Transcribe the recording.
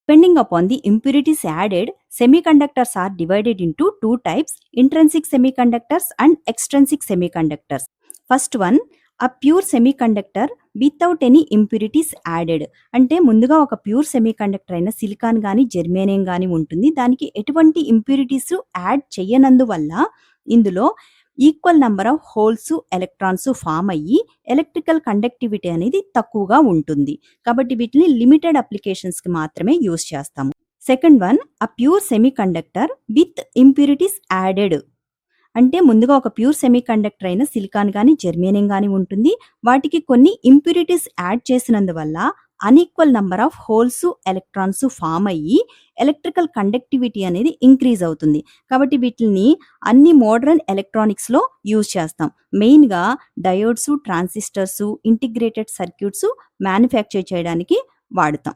Depending upon the impurities added, semiconductors are divided into two types: intrinsic semiconductors and extrinsic semiconductors. First one, a pure semiconductor without any impurities added. అంటే ముందుగా ఒక pure semiconductor అయిన silicon కానీ germanium కానీ ఉంటుంది. దానికి ఎటువంటి impurities add చేయనందువల్ల ఇందులో equal number of holes, electrons form అయ్యి ఎలక్ట్రికల్ కండక్టివిటీ అనేది తక్కువగా ఉంటుంది. కాబట్టి వీటిని లిమిటెడ్ అప్లికేషన్స్కి మాత్రమే యూస్ చేస్తాము. Second one, a pure semiconductor with impurities added. అంటే ముందుగా ఒక ప్యూర్ సెమీకండక్టర్ అయిన సిలికాన్ కానీ జెర్మేనియం కానీ ఉంటుంది. వాటికి కొన్ని ఇంప్యూరిటీస్ యాడ్ చేసినందువల్ల unequal number of holes, electrons form అయ్యి ఎలక్ట్రికల్ కండక్టివిటీ అనేది ఇంక్రీజ్ అవుతుంది. కాబట్టి వీటిని అన్ని మోడర్న్ ఎలక్ట్రానిక్స్లో యూజ్ చేస్తాం. మెయిన్గా diodes, transistors, integrated circuits manufacture చేయడానికి వాడతాం.